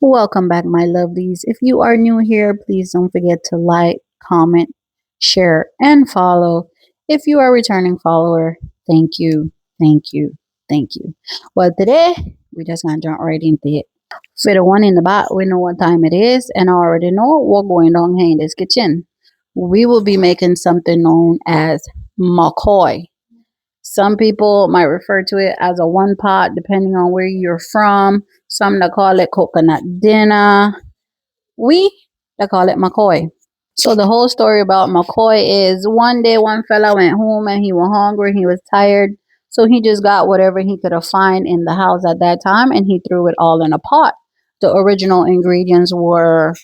Welcome back, my lovelies. If you are new here, please don't forget to like, comment, share, and follow. If you are a returning follower, thank you, thank you, thank you. Well, today we just gonna jump right into it. For the one in the back, we know what time it is, and I already know what going on here in this kitchen. We will be making something known as McCoy. Some people might refer to it as a one pot, depending on where you're from. Some that call it coconut dinner. We that call it McCoy. So the whole story about McCoy is one day one fella went home and he was hungry, he was tired, so he just got whatever he could have find in the house at that time and he threw it all in a pot. The original ingredients were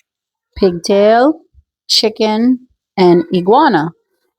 pigtail, chicken, and iguana.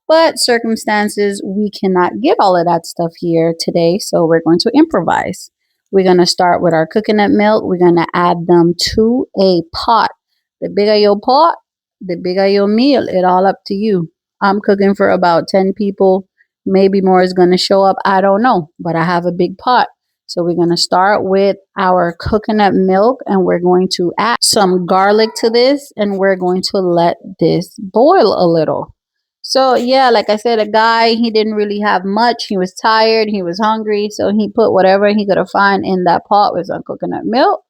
But circumstances, we cannot get all of that stuff here today, so we're going to improvise. We're going to start with our coconut milk. We're going to add them to a pot. The bigger your pot, the bigger your meal. It all up to you. I'm cooking for about 10 people. Maybe more is going to show up. I don't know, but I have a big pot. So we're going to start with our coconut milk and we're going to add some garlic to this and we're going to let this boil a little. So yeah, like I said, a guy, he didn't really have much. He was tired, he was hungry, so he put whatever he could have find in that pot with some coconut milk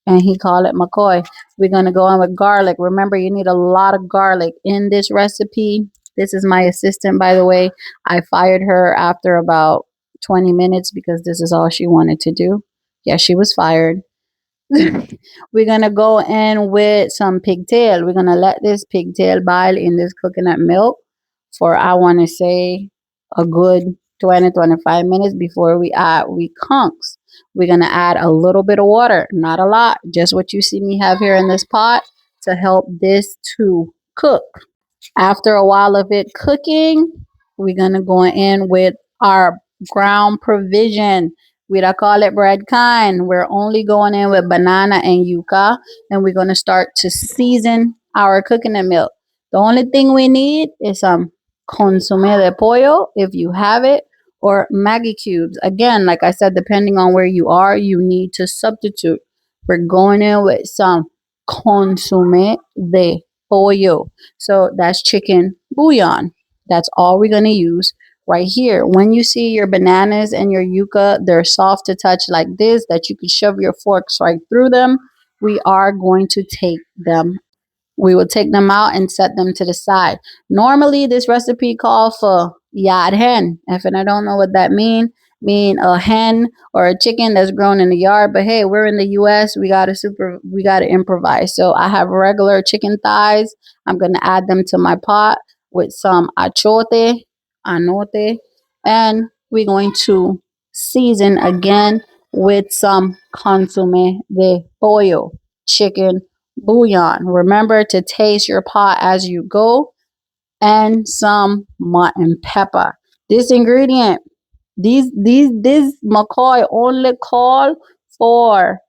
and he called it McCoy. We're gonna go on with garlic. Remember, you need a lot of garlic in this recipe. This is my assistant, by the way. I fired her after about 20 minutes because this is all she wanted to do. Yeah, she was fired. We're gonna go in with some pigtail. We're gonna let this pigtail boil in this coconut milk for I want to say a good 20-25 minutes before we add we conks. We're gonna add a little bit of water, not a lot, just what you see me have here in this pot to help this to cook. After a while of it cooking, we're gonna go in with our ground provision. We don't call it bread kind. We're only going in with banana and yuca, and we're gonna start to season our coconut milk. The only thing we need is some consomme de pollo if you have it, or Maggie cubes. Again, like I said, depending on where you are, you need to substitute. We're going in with some consomme de pollo. So that's chicken bouillon. That's all we're going to use right here. When you see your bananas and your yuca, they're soft to touch like this, that you can shove your forks right through them. We are going to take them. We will take them out and set them to the side. Normally, this recipe calls for yard hen. If I don't know what that mean a hen or a chicken that's grown in the yard. But hey, we're in the U.S. We gotta improvise. So I have regular chicken thighs. I'm gonna add them to my pot with some achote, anote, and we're going to season again with some consomme de pollo, chicken bouillon. Remember to taste your pot as you go, and some mutton pepper. This ingredient, this McCoy only call for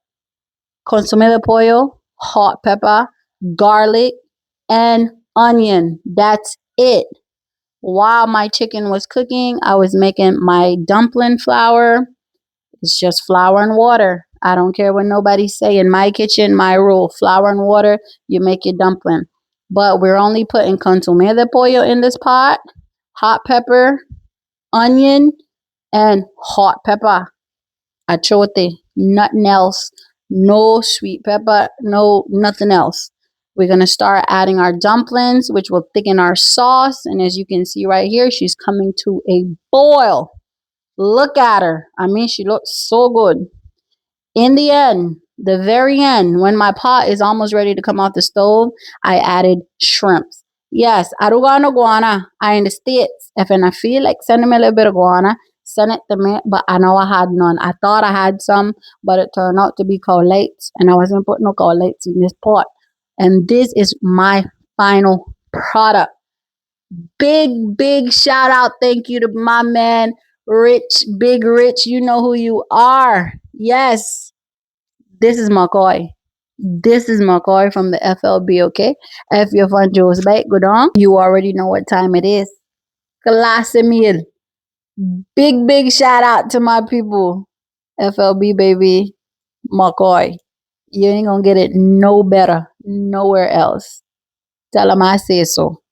consomme de pollo, hot pepper, garlic, and onion. That's it. While my chicken was cooking, I was making my dumpling flour. It's just flour and water. I don't care what nobody say. In my kitchen, my rule, flour and water, you make your dumpling. But we're only putting consomme de pollo in this pot, hot pepper, onion, and hot pepper, achote, nothing else. No sweet pepper, no nothing else. We're going to start adding our dumplings, which will thicken our sauce. And as you can see right here, she's coming to a boil. Look at her. I mean, she looks so good. In the end, the very end, when my pot is almost ready to come off the stove, I added shrimps. Yes, arugano guana. I in the States. If I feel like sending me a little bit of guana, send it to me. But I know I had none. I thought I had some, but it turned out to be collates. And I wasn't putting no collates in this pot. And this is my final product. Big shout out. Thank you to my man, Rich, Big Rich. You know who you are. Yes. This is McCoy. This is McCoy from the FLB, okay? If you're from Joe's Bake, good on. You already know what time it is. Classy meal. Big shout out to my people. FLB, baby. McCoy. You ain't gonna get it no better nowhere else. Tell them I say so.